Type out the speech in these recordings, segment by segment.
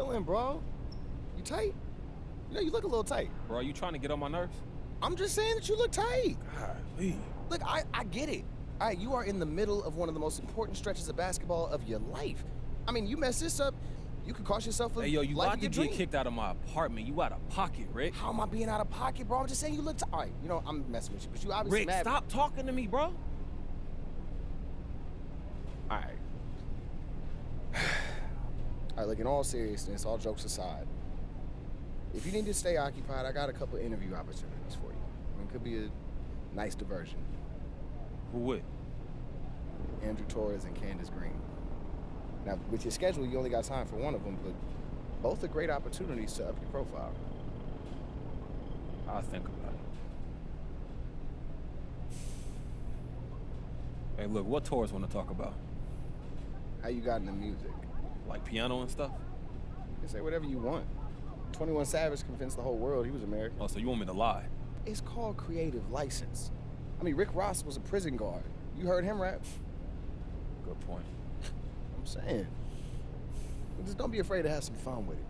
chilling, bro. You tight? You know, you look a little tight. Bro, are you trying to get on my nerves? I'm just saying that you look tight. Golly. Look, I get it. All right, you are in the middle of one of the most important stretches of basketball of your life. I mean, you mess this up, you could cost yourself a life of your dream. Hey, yo, you about to get kicked out of my apartment. You out of pocket, Rick. How am I being out of pocket, bro? I'm just saying you look tight. All right, you know, I'm messing with you, but you obviously Rick, mad. stop talking to me, bro. All right. All right, look, in all seriousness, all jokes aside, if you need to stay occupied, I got a couple interview opportunities for you. I mean, it could be a nice diversion. Who would? Andrew Torres and Candace Green. Now, with your schedule, you only got time for one of them, but both are great opportunities to up your profile. I'll think about it. Hey, look, what Torres want to talk about? How you got into music? Like piano and stuff? You can say whatever you want. 21 Savage convinced the whole world he was American. Oh, so you want me to lie? It's called creative license. I mean, Rick Ross was a prison guard. You heard him rap? Good point. I'm saying. But just don't be afraid to have some fun with it.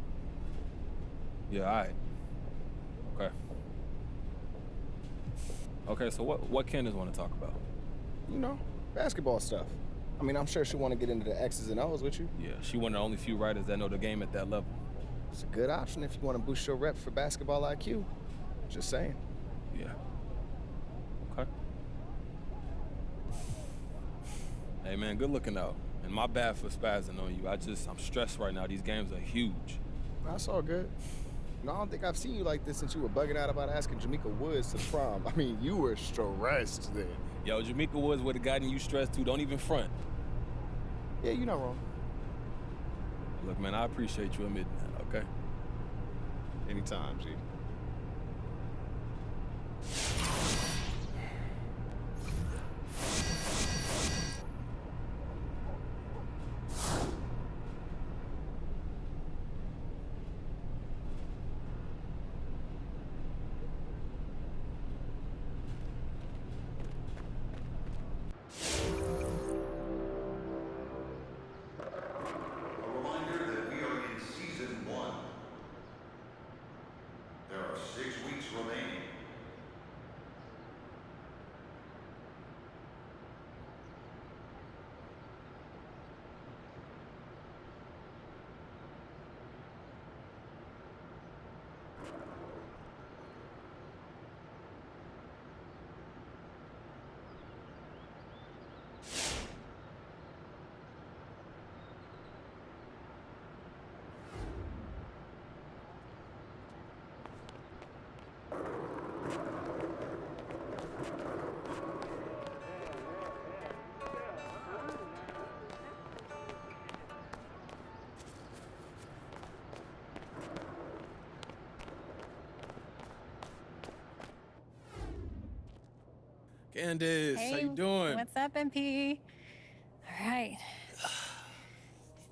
Yeah, all right. Okay. Okay, so what Candace want to talk about? You know, basketball stuff. I mean, I'm sure she'll want to get into the X's and O's with you. Yeah, she one of the only few writers that know the game at that level. It's a good option if you want to boost your rep for basketball IQ. Just saying. Yeah. Okay. Hey, man, good looking out. And my bad for spazzing on you. I'm stressed right now. These games are huge. That's all good. No, I don't think I've seen you like this since you were bugging out about asking Jamaica Woods to the prom. I mean, you were stressed then. Yo, Jamaica Woods would have gotten you stressed too. Don't even front. Yeah, you're not wrong. Look, man, I appreciate you admitting that, okay? Anytime, G. Candace, hey, how you doing? What's up, MP? All right.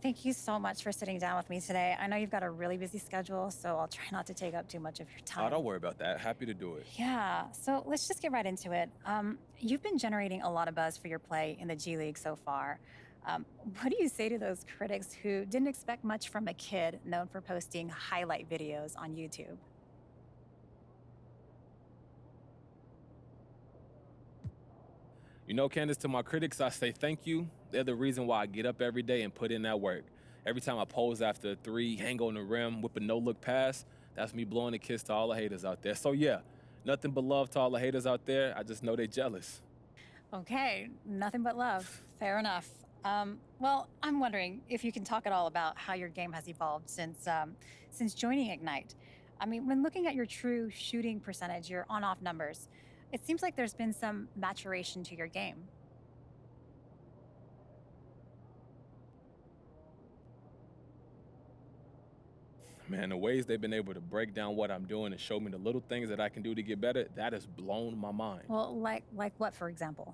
Thank you so much for sitting down with me today. I know you've got a really busy schedule, so I'll try not to take up too much of your time. Oh, don't worry about that. Happy to do it. Yeah, so let's just get right into it. You've been generating a lot of buzz for your play in the G League so far. What do you say to those critics who didn't expect much from a kid known for posting highlight videos on YouTube? You know, Candace, to my critics, I say thank you. They're the reason why I get up every day and put in that work. Every time I pose after a three, hang on the rim, whip a no-look pass, that's me blowing a kiss to all the haters out there. So yeah, nothing but love to all the haters out there. I just know they're jealous. Okay, nothing but love. Fair enough. Well, I'm wondering if you can talk at all about how your game has evolved since joining Ignite. I mean, when looking at your true shooting percentage, your on-off numbers, it seems like there's been some maturation to your game. Man, the ways they've been able to break down what I'm doing and show me the little things that I can do to get better, that has blown my mind. Well, like what, for example?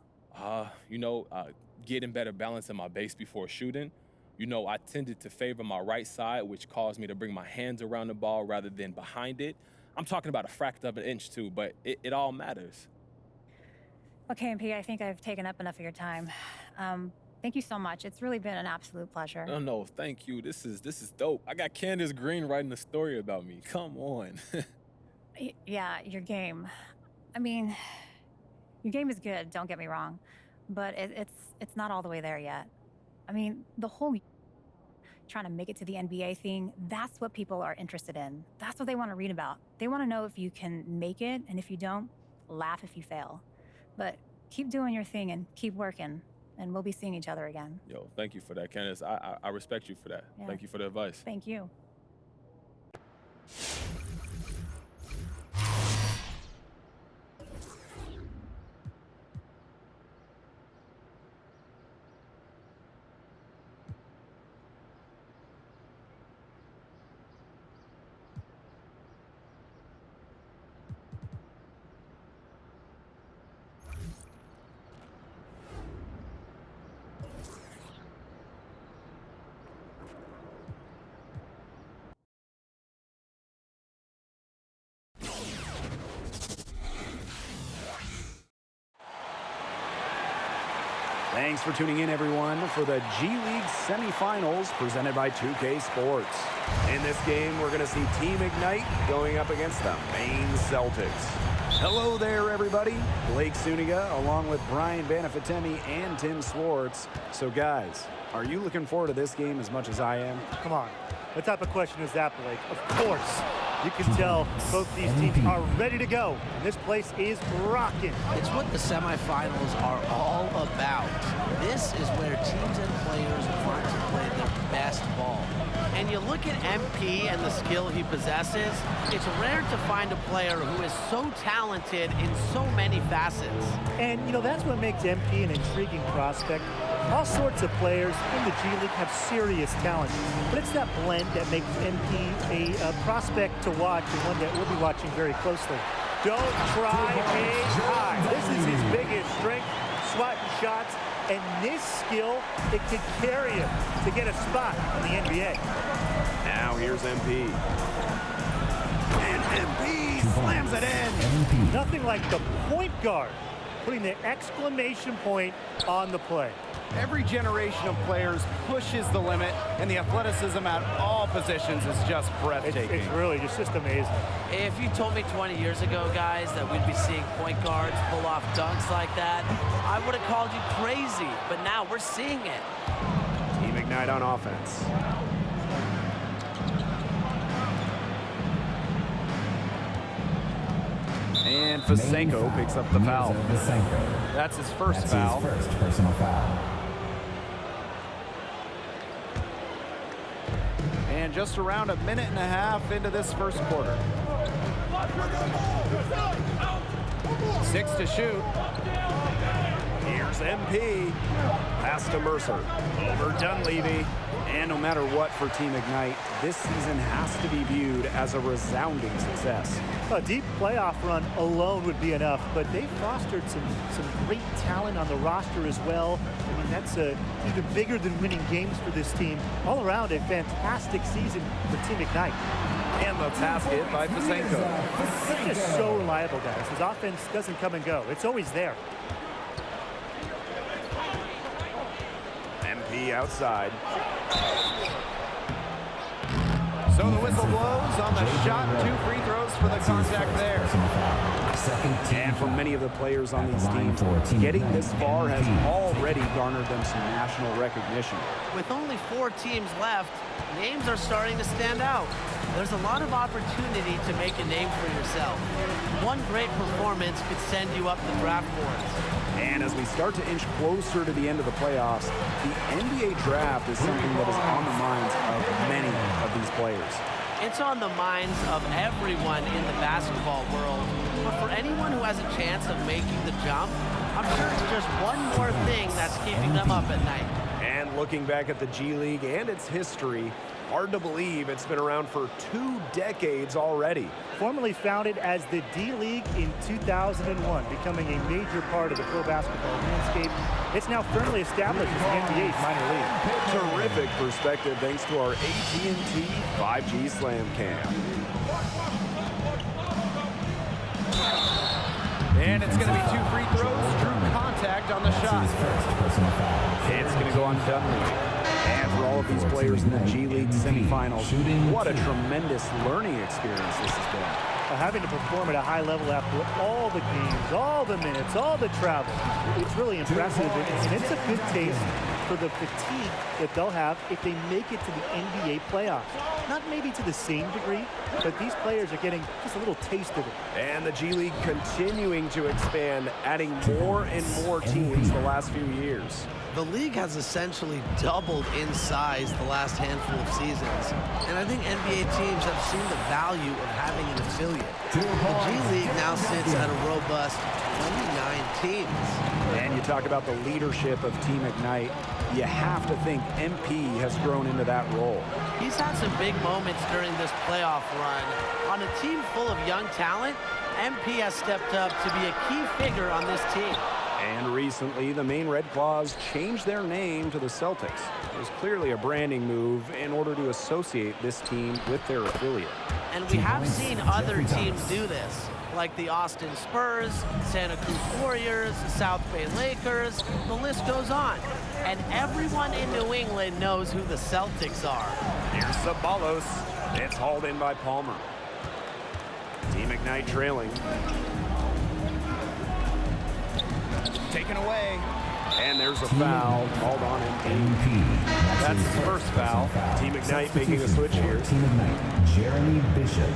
Getting better balance in my base before shooting. You know, I tended to favor my right side, which caused me to bring my hands around the ball rather than behind it. I'm talking about a fraction of an inch too, but it all matters. Okay, MP, I think I've taken up enough of your time. Thank you so much. It's really been an absolute pleasure. Oh, no, thank you. This is dope. I got Candace Green writing a story about me. Come on. Yeah, your game. I mean, your game is good, don't get me wrong, but it's not all the way there yet. I mean, the whole trying to make it to the NBA thing, that's what people are interested in. That's what they want to read about. They want to know if you can make it, and if you don't, laugh if you fail. But keep doing your thing and keep working, and we'll be seeing each other again. Yo, thank you for that, Candace. I respect you for that. Yeah. Thank you for the advice. Thank you. Thanks for tuning in, everyone, for the G League semifinals presented by 2K Sports. In this game, we're going to see Team Ignite going up against the Maine Celtics. Hello there, everybody. Blake Suniga, along with Brian Banafitemi and Tim Swartz. So, guys, are you looking forward to this game as much as I am? Come on. What type of question is that, Blake? Of course. You can tell both these teams are ready to go. And this place is rocking. It's what the semifinals are all about. This is where teams and players want to play their best ball. And you look at MP and the skill he possesses, it's rare to find a player who is so talented in so many facets. And, you know, that's what makes MP an intriguing prospect. All sorts of players in the G League have serious talent, but it's that blend that makes MP a prospect to watch, and one that we'll be watching very closely. Don't try aim high. This is his biggest strength, swatting shots, and this skill, it could carry him to get a spot in the NBA. Now here's MP. And MP slams it in. Nothing like the point guard putting the exclamation point on the play. Every generation of players pushes the limit, and the athleticism at all positions is just breathtaking. It's really just amazing. If you told me 20 years ago, guys, that we'd be seeing point guards pull off dunks like that, I would have called you crazy, but now we're seeing it. Team Ignite on offense. And Fasenko picks up the foul. That's his first foul. His first personal foul. And just around a minute and a half into this first quarter. 6 to shoot. Here's MP. Pass to Mercer. Over Dunleavy. And no matter what for Team Ignite, this season has to be viewed as a resounding success. A deep playoff run alone would be enough, but they've fostered some great talent on the roster as well. I mean, that's even bigger than winning games for this team. All around, a fantastic season for Team Ignite. And the basket by Fasenko. He's just so reliable, guys. His offense doesn't come and go. It's always there. MP outside. So the whistle blows on the shot. 2 free throws for the contact there. And for many of the players on these teams, getting this far has already garnered them some national recognition. With only 4 teams left, names are starting to stand out. There's a lot of opportunity to make a name for yourself. One great performance could send you up the draft boards. And as we start to inch closer to the end of the playoffs, the NBA draft is something that is on the minds of many of these players. It's on the minds of everyone in the basketball world. But for anyone who has a chance of making the jump, I'm sure it's just one more thing that's keeping them up at night. And looking back at the G League and its history, hard to believe it's been around for 2 decades already. Formerly founded as the D-League in 2001, becoming a major part of the pro basketball landscape, it's now firmly established as the NBA's minor league. Terrific perspective thanks to our AT&T 5G Slam Cam. And it's going to be 2 free throws. Drew contact on the shot. It's going to go on Dunleavy. And for all of these players in the G League semifinals, what a tremendous learning experience this has been. Having to perform at a high level after all the games, all the minutes, all the travel, it's really impressive, and it's a good taste for the fatigue that they'll have if they make it to the NBA playoffs. Not maybe to the same degree, but these players are getting just a little taste of it. And the G League continuing to expand, adding more and more teams the last few years. The league has essentially doubled in size the last handful of seasons, and I think NBA teams have seen the value of having an affiliate. The G League now sits at a robust 29 teams. And you talk about the leadership of Team Ignite, you have to think MP has grown into that role. He's had some big moments during this playoff run. On a team full of young talent, MP has stepped up to be a key figure on this team. And recently, the Maine Red Claws changed their name to the Celtics. It was clearly a branding move in order to associate this team with their affiliate. And we have seen other teams do this, like the Austin Spurs, Santa Cruz Warriors, South Bay Lakers, the list goes on. And everyone in New England knows who the Celtics are. Here's Sabalos. It's hauled in by Palmer. Team Ignite trailing. Taken away. And there's a foul called on MP. That's his first foul. Team Ignite making a switch here. Team Ignite, Jeremy Bishop.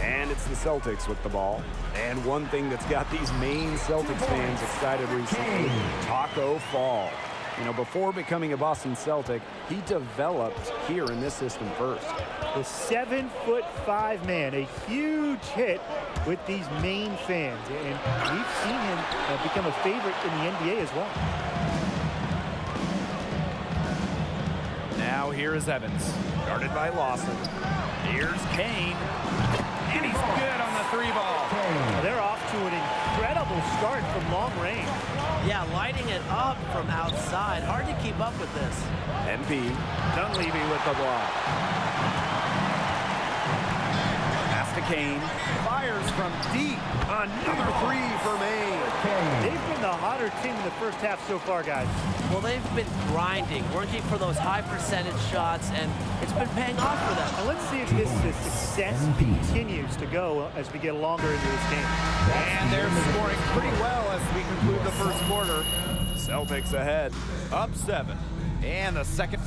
And it's the Celtics with the ball. And one thing that's got these Maine Celtics fans excited recently, Taco Fall. You know, before becoming a Boston Celtic, he developed here in this system first. The 7'5" man, a huge hit with these Maine fans, and we've seen him become a favorite in the NBA as well. Now here is Evans, guarded by Lawson. Here's Kane, and he's good on the three ball. They're off to an incredible start from long range. Yeah, lighting it up from outside. Hard to keep up with this. MP, Dunleavy with the block. Pass to Kane, fires from deep. Another three for Maine. They've been the hotter team in the first half so far, guys. Well, they've been grinding, working for those high percentage shots, and it's been paying off for them. And let's see if this success continues to go as we get longer into this game. And they're scoring pretty well as we conclude the first quarter. Celtics ahead, Up 7. And the second.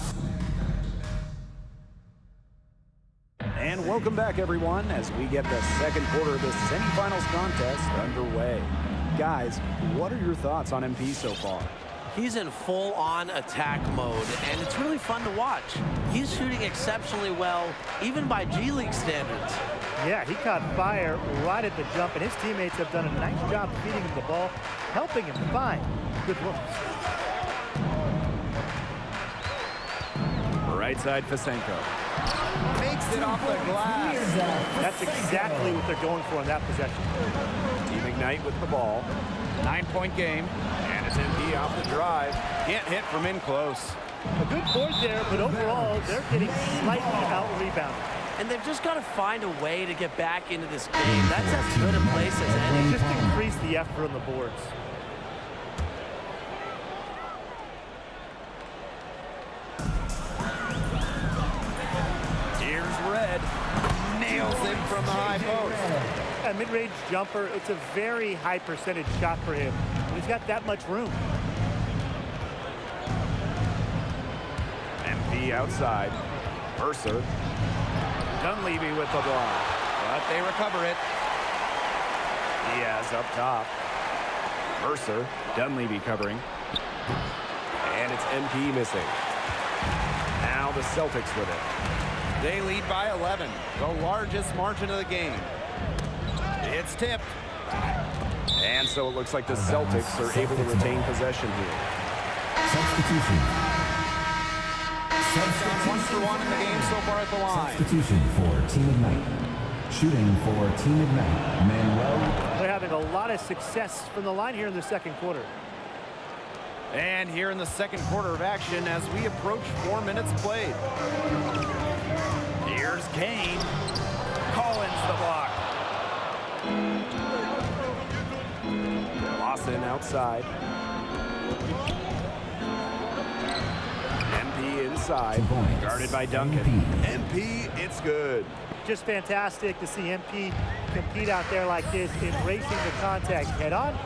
And welcome back, everyone, as we get the second quarter of this semifinals contest underway. Guys, what are your thoughts on MP so far? He's in full-on attack mode, and it's really fun to watch. He's shooting exceptionally well, even by G League standards. Yeah, he caught fire right at the jump, and his teammates have done a nice job feeding him the ball, helping him find good looks. Right side, Fasenko. Makes it off the glass. That's exactly what they're going for in that possession. Team Ignite with the ball. 9-point game. And it's MP off the drive. Can't hit from in close. A good board there, but overall, they're getting slightly out-rebounded. And they've just got to find a way to get back into this game. That's as good a place as any. Just increase the effort on the boards. Red nails it from the high post. A mid-range jumper, it's a very high percentage shot for him. And he's got that much room. MP outside. Mercer. Dunleavy with the block. But they recover it. Diaz up top. Mercer. Dunleavy covering. And it's MP missing. Now the Celtics with it. They lead by 11, the largest margin of the game. It's tipped. And so it looks like the Celtics are able to retain possession here. Substitution. One for one in the game so far at the line. Substitution for Team Ignite. Shooting for Team Ignite, Manuel. They're having a lot of success from the line here in the second quarter. And here in the second quarter of action as we approach 4 minutes played. Here's Kane. Collins the block. Lawson outside. inside, 2 points. guarded by Duncan. MP, it's good. Just fantastic to see MP compete out there like this, embracing the contact head on,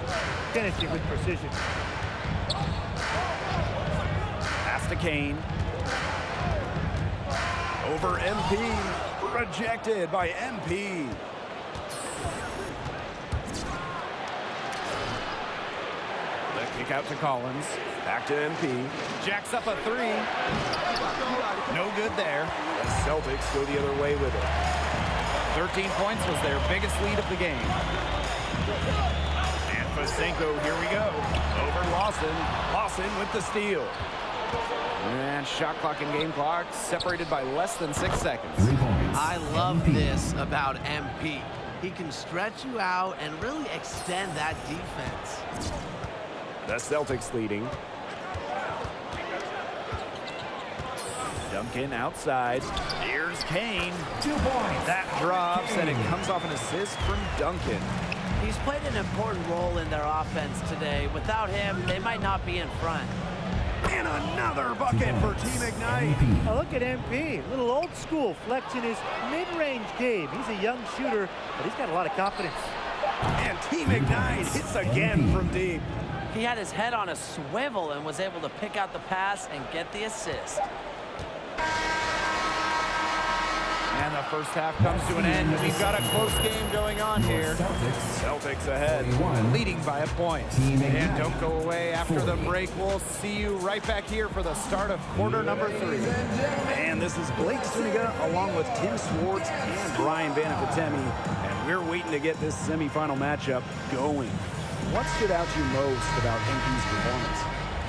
finishing with precision. Pass to Kane. Over MP. Rejected by MP. The kick out to Collins. Back to MP. Jacks up a three. No good there. The Celtics go the other way with it. 13 points was their biggest lead of the game. And Fasenko, here we go. Over Lawson. Lawson with the steal. And shot clock and game clock separated by less than 6 seconds. 3 points. I love this about MP. He can stretch you out and really extend that defense. The Celtics leading. Duncan outside. Here's Kane. 2 points. That drops, and it comes off an assist from Duncan. He's played an important role in their offense today. Without him, they might not be in front. And another bucket for Team Ignite. Oh, look at MP, a little old school, flexing his mid-range game. He's a young shooter, but he's got a lot of confidence. And Team Ignite hits again from deep. He had his head on a swivel and was able to pick out the pass and get the assist. And the first half comes to an end. We've got a close game going on here. Celtics ahead. Leading by a point. And don't go away after the break. We'll see you right back here for the start of quarter number 3. And this is Blake Zuniga along with Tim Swartz and Brian Banafitemi. And we're waiting to get this semifinal matchup going. What stood out to you most about MP's performance?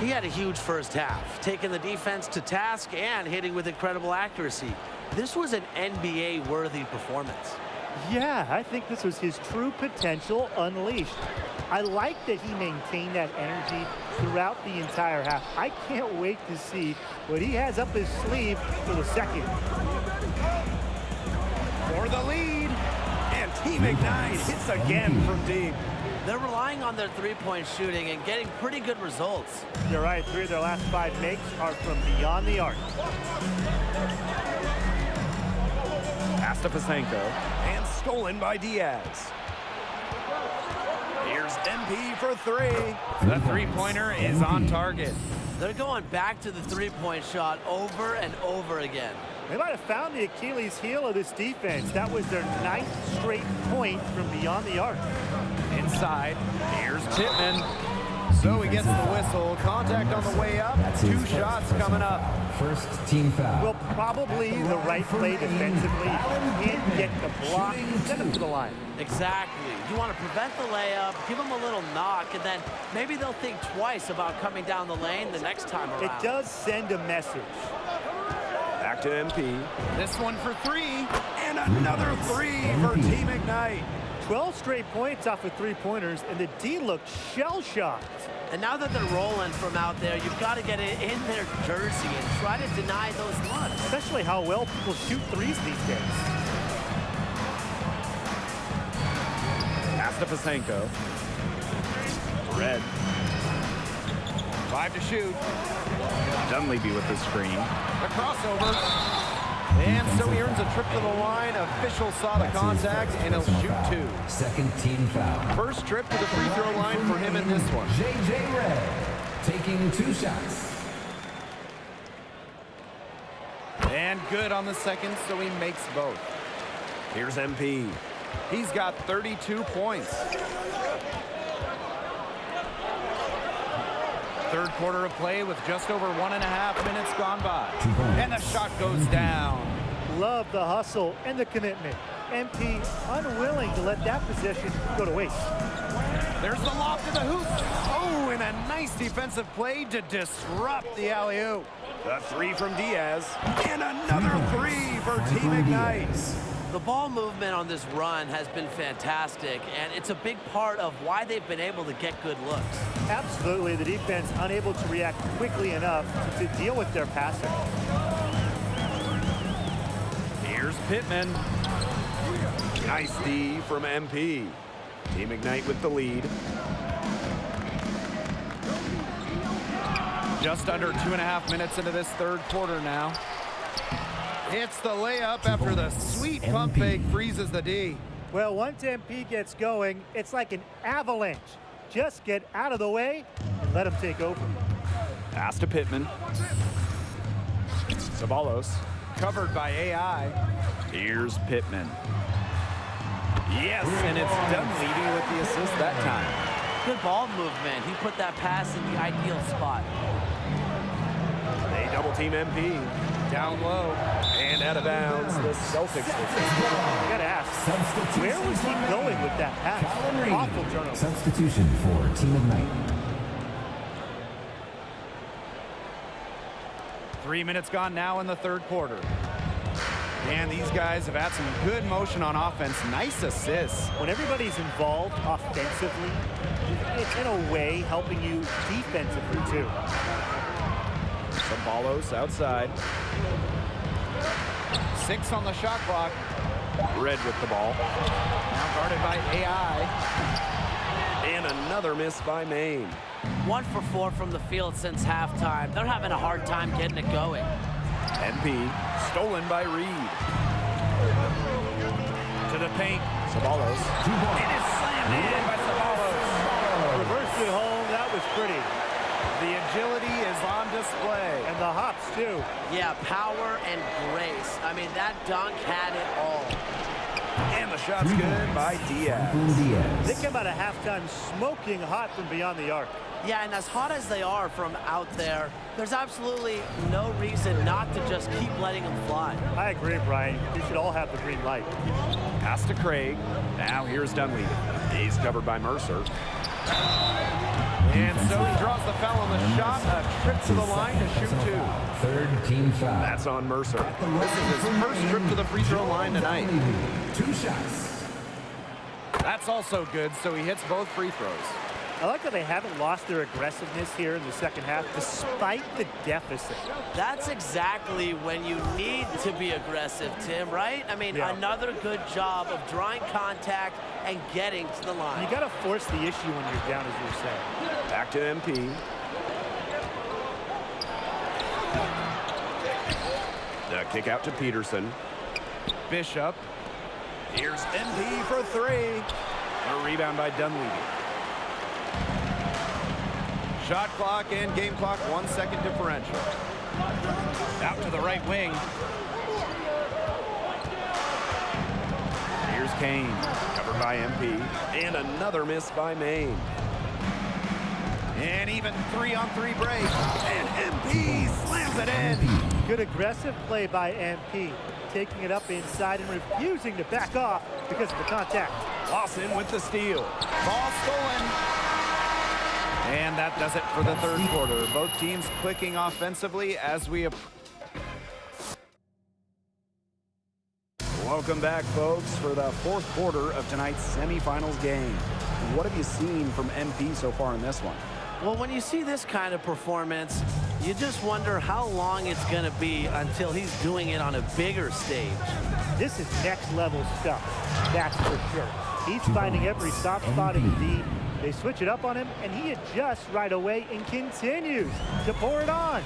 He had a huge first half, taking the defense to task and hitting with incredible accuracy. This was an NBA-worthy performance. Yeah, I think this was his true potential unleashed. I like that he maintained that energy throughout the entire half. I can't wait to see what he has up his sleeve for the second. For the lead. And Team Ignite hits again from deep. They're relying on their three-point shooting and getting pretty good results. You're right, 3 of their last 5 makes are from beyond the arc. Pass to Fasenko. And stolen by Diaz. Here's MP for 3. The three-pointer is on target. They're going back to the three-point shot over and over again. They might have found the Achilles heel of this defense. That was their 9th straight point from beyond the arc. Inside, here's Pittman. So he gets the whistle. Contact on the way up. 2 shots coming up. First team foul. Well, probably the right play defensively. Can't get the block, send him to the line. Exactly. You want to prevent the layup, give them a little knock, and then maybe they'll think twice about coming down the lane the next time around. It does send a message. Back to MP. This one for 3. And another 3 for Team Ignite. 12 straight points off of 3-pointers, and the D looked shell-shocked. And now that they're rolling from out there, you've got to get it in their jersey and try to deny those looks. Especially how well people shoot threes these days. Pass to Fasenko. Red. 5 to shoot. Dunleavy with the screen. The crossover. And so he earns a trip to the line. Official saw the contact, and he'll shoot 2. Second team foul. First trip to the free throw line for him in this one. JJ Red taking 2 shots. And good on the second, so he makes both. Here's MP. He's got 32 points. Third quarter of play with just over 1.5 minutes gone by. And the shot goes down. Love the hustle and the commitment. MP unwilling to let that possession go to waste. There's the lob to the hoop. Oh, and a nice defensive play to disrupt the alley-oop. The 3 from Diaz. And another 3 for Team Ignite. The ball movement on this run has been fantastic, and it's a big part of why they've been able to get good looks. Absolutely, the defense unable to react quickly enough to deal with their passing. Here's Pittman. Nice D from MP. Team Ignite with the lead. Just under 2.5 minutes into this third quarter now. Hits the layup after the sweet pump fake freezes the D. Well, once MP gets going, it's like an avalanche. Just get out of the way and let him take over. Pass to Pittman. Ceballos. Covered by AI. Here's Pittman. Yes, and it's Dunleavy with the assist that time. Good ball movement. He put that pass in the ideal spot. They double team MP. Down low. And out of bounds. The Celtics. I gotta ask, where was he going with that pass? Awful turnover. Substitution for Team Ignite. 3 minutes gone now in the third quarter. And these guys have had some good motion on offense. Nice assists. When everybody's involved offensively, it's in a way helping you defensively too. Ceballos outside. 6 on the shot clock. Red with the ball. Now guarded by AI. And another miss by Maine. 1 for 4 from the field since halftime. They're having a hard time getting it going. MP stolen by Reed. To the paint. Ceballos. It is slammed in by Ceballos. Reversed it home, that was pretty. The agility is on display. And the hops too. Yeah, power and grace. I mean, that dunk had it all. And the shot's good by Diaz. They came out of halftime smoking hot from beyond the arc. Yeah, and as hot as they are from out there, there's absolutely no reason not to just keep letting them fly. I agree, Brian. You should all have the green light. Pass to Craig. Now here's Dunleavy. He's covered by Mercer. And so he draws the foul on the shot. A trip to the line to shoot 2. Third team foul. That's on Mercer. This is his first trip to the free throw line tonight. 2 shots. That's also good, so he hits both free throws. I like that they haven't lost their aggressiveness here in the second half, despite the deficit. That's exactly when you need to be aggressive, Tim, right? I mean, another good job of drawing contact and getting to the line. You got to force the issue when you're down, as you're saying. Back to MP. The kick out to Peterson. Bishop. Here's MP for 3. A rebound by Dunleavy. Shot clock and game clock 1 second differential. Out to the right wing. Here's Kane, covered by MP. And another miss by Maine. And even 3-on-3 break. And MP slams it in. Good aggressive play by MP, taking it up inside and refusing to back off because of the contact. Lawson with the steal. Ball stolen. And that does it for the third quarter. Both teams clicking offensively as we Welcome back, folks, for the fourth quarter of tonight's semifinals game. What have you seen from MP so far in this one? Well, when you see this kind of performance, you just wonder how long it's going to be until he's doing it on a bigger stage. This is next level stuff, that's for sure. He's finding every soft spot in the D. They switch it up on him, and he adjusts right away and continues to pour it on.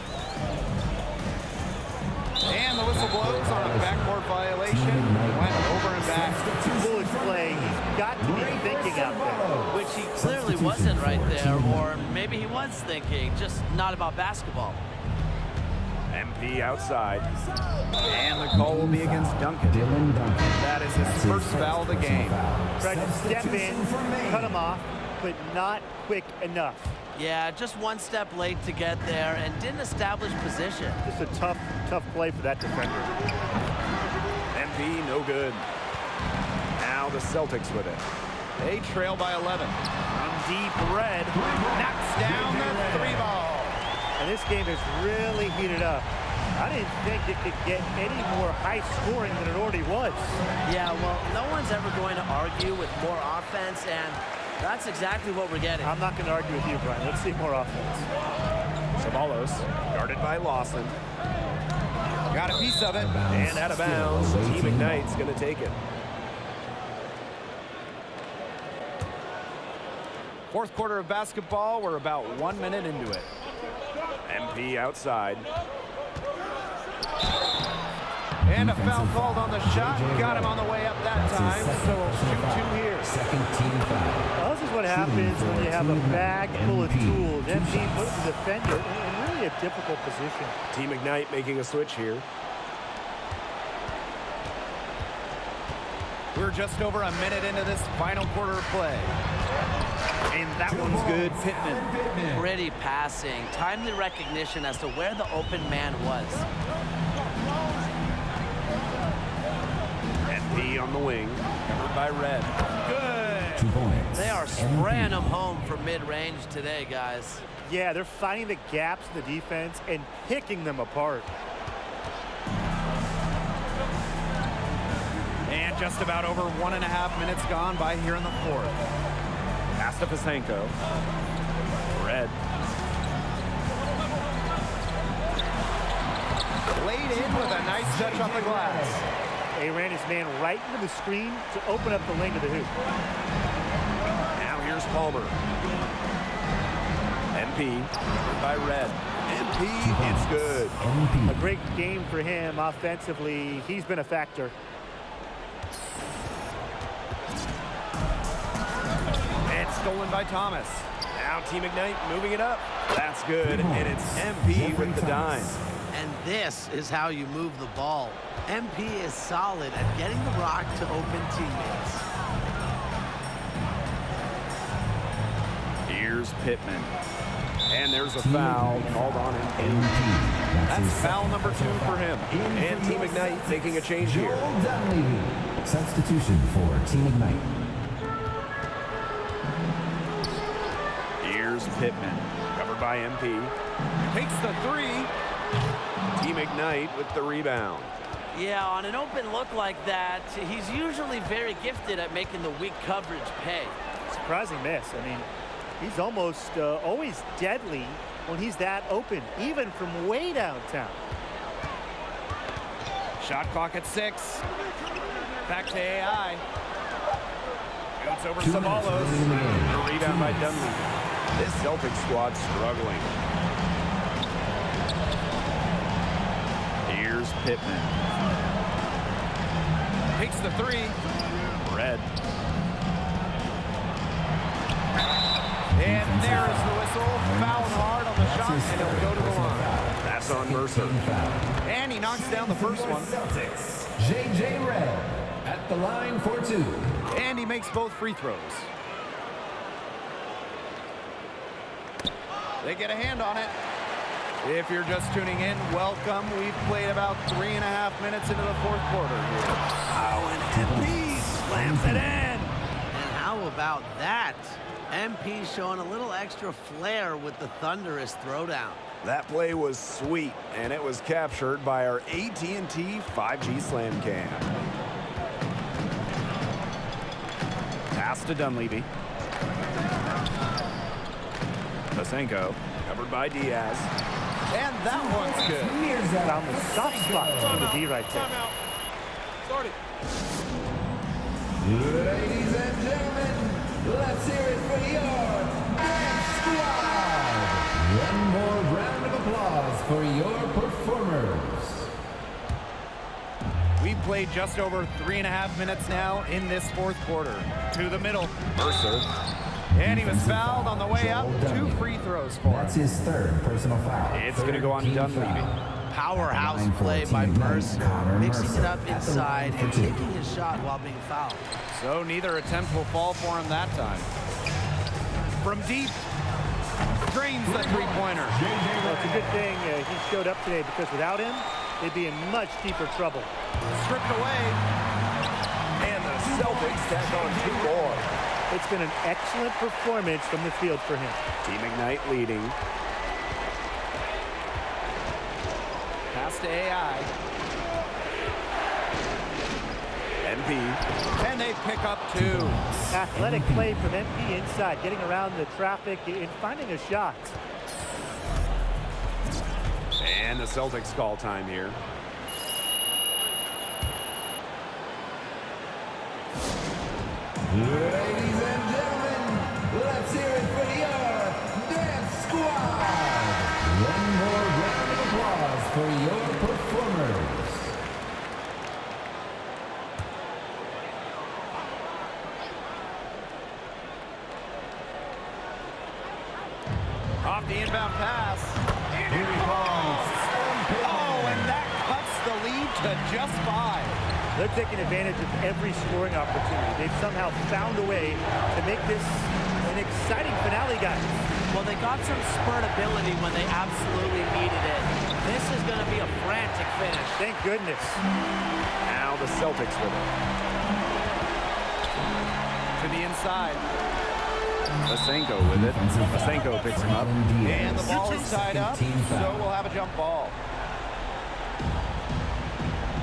And the whistle blows on a backboard violation. Went over and back. Foolish play. He's got to be thinking out there. Which he clearly wasn't right there, or maybe he was thinking, just not about basketball. MP outside. And the call will be against Duncan. That is his first foul of the game. Tried to step in, cut him off, but not quick enough. Yeah, just one step late to get there and didn't establish position. Just a tough play for that defender. MP no good. Now the Celtics with it. They trail by 11. From deep, Red knocks down the 3-ball. And this game has really heated up. I didn't think it could get any more high scoring than it already was. Yeah, well, no one's ever going to argue with more offense, and that's exactly what we're getting. I'm not going to argue with you, Brian. Let's see more offense. Ceballos, guarded by Lawson. Got a piece of it. And out of bounds. Team Ignite's going to take it. Fourth quarter of basketball. We're about 1 minute into it. MP outside. And a foul called on the shot. Got him on the way up that time. So 2-2 here. Second team foul. Well, this is what happens when you have a bag full of tools. MP puts the defender in really a difficult position. Team Ignite making a switch here. We're just over a minute into this final quarter of play. And that one's good, Pittman. Pretty passing. Timely recognition as to where the open man was. MP on the wing, covered by Red. Good. 2 points. They are spraying them home from mid-range today, guys. Yeah, they're finding the gaps in the defense and picking them apart. And just about over 1.5 minutes gone by here in the fourth. Pass to Pasenko. Red. Laid in with a nice touch off the glass. He ran his man right into the screen to open up the lane to the hoop. Now here's Palmer. MP by Red. MP, it's good. A great game for him offensively. He's been a factor. And stolen by Thomas. Now Team Ignite moving it up. That's good, and it's MP with the dime. And this is how you move the ball. MP is solid at getting the rock to open teammates. Here's Pittman. And there's a foul called on him. That's foul number 2 for him. And Team Ignite making a change here. Substitution for Team Ignite. Here's Pittman, covered by MP. Takes the 3. Team Ignite with the rebound. Yeah, on an open look like that, he's usually very gifted at making the weak coverage pay. Surprising miss. I mean, he's almost always deadly when he's that open, even from way downtown. Shot clock at 6. Back to AI. Shoots over 2 minutes Sabalos. remaining in the game. A rebound by Dunleavy. This Celtics squad struggling. Here's Pittman. Takes the 3. Red. And there is the whistle. Fouled hard on the shot, and he'll go to the line. That's on Mercer. And he knocks down the first one. Celtics. J.J. Red at the line for 2. And he makes both free throws. They get a hand on it. If you're just tuning in, welcome. We've played about 3.5 minutes into the fourth quarter here. Oh, and MP slams it in. And how about that? MP showing a little extra flair with the thunderous throwdown. That play was sweet, and it was captured by our AT&T 5G Slam Cam. Pass to Dunleavy. Pasenko, covered by Diaz. And that one's good. Found the soft spot for the D right there. Start it. Ladies and gentlemen, let's hear it for your Dance Squad. One more round of applause for your performers. We've played just over 3.5 minutes now in this fourth quarter. To the middle. Mercer. And he was fouled on the way up. 2 free throws for him. That's his 3rd personal foul. It's going to go on Dunleavy. Powerhouse play by Mercer, mixing it up inside and taking his shot while being fouled. So neither attempt will fall for him that time. From deep, drains the three-pointer. Well, it's a good thing he showed up today, because without him, they'd be in much deeper trouble. Stripped away. And the Celtics tack on 2 more. It's been an excellent performance from the field for him. Team Ignite leading. Pass to AI. MP. And they pick up 2. Athletic play from MP inside, getting around the traffic and finding a shot. And the Celtics call time here. Ladies and gentlemen, let's hear it for your Dance Squad. One more for your performers. Off the inbound pass. Here he comes. Oh, and that cuts the lead to just 5. They're taking advantage of every scoring opportunity. They've somehow found a way to make this an exciting finale, guys. Well, they got some spurt ability when they absolutely needed it. This is going to be a frantic finish. Thank goodness. Now the Celtics with it. To the inside. Vasenko with it. Vasenko picks him up. And the ball is tied up, so we'll have a jump ball.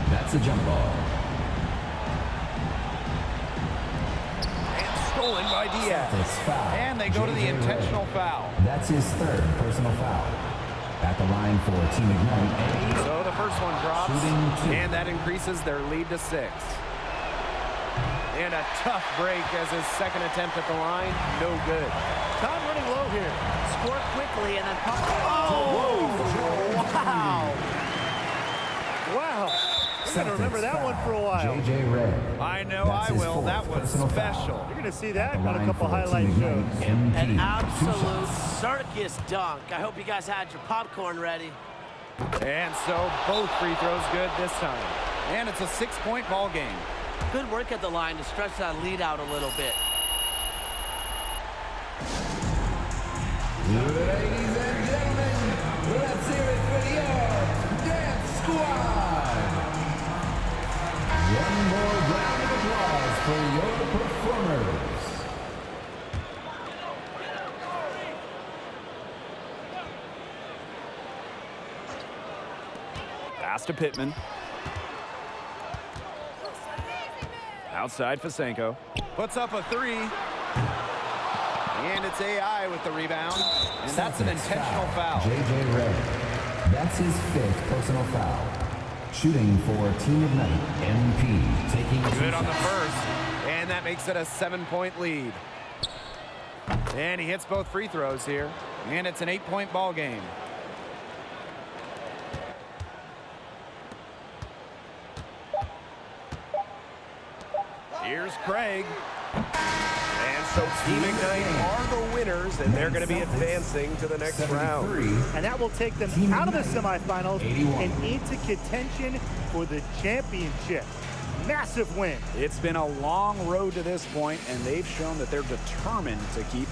That's a jump ball. And stolen by Diaz. Celtics foul. And they go to the intentional foul. That's his 3rd personal foul. At the line for Team Ignite. So the first one drops, Shooting 2. and that increases their lead to 6. And a tough break as his second attempt at the line, no good. Time running low here. Score quickly and then pump. Oh, wow. Wow. I'm going to remember that one for a while. JJ Redd. I know That's I his will. 4th That was personal foul. special. You're going to see that At the on a line couple for highlight Team shows. Ignite, MP. An 2 absolute shots. circus dunk. I hope you guys had your popcorn ready. And so both free throws good this time. And it's a 6-point ball game. Good work at the line to stretch that lead out a little bit. Ladies and gentlemen, let's hear it for your Dance Squad. One more round of applause for your performers. Pass to Pittman. Outside Vasenko. Puts up a 3. And it's AI with the rebound. And that's an intentional foul. JJ Redd. That's his 5th personal foul. Shooting for Team Ignite, MP. Taking 2 Good on the shots. first. And that makes it a 7-point lead. And he hits both free throws here. And it's an 8-point ball game. Here's Craig. And so Team Ignite are the winners, and they're going to be advancing to the next round. And that will take them Team out of the Ignite, semifinals 81. and into contention for the championship. Massive win. It's been a long road to this point, and they've shown that they're determined to keep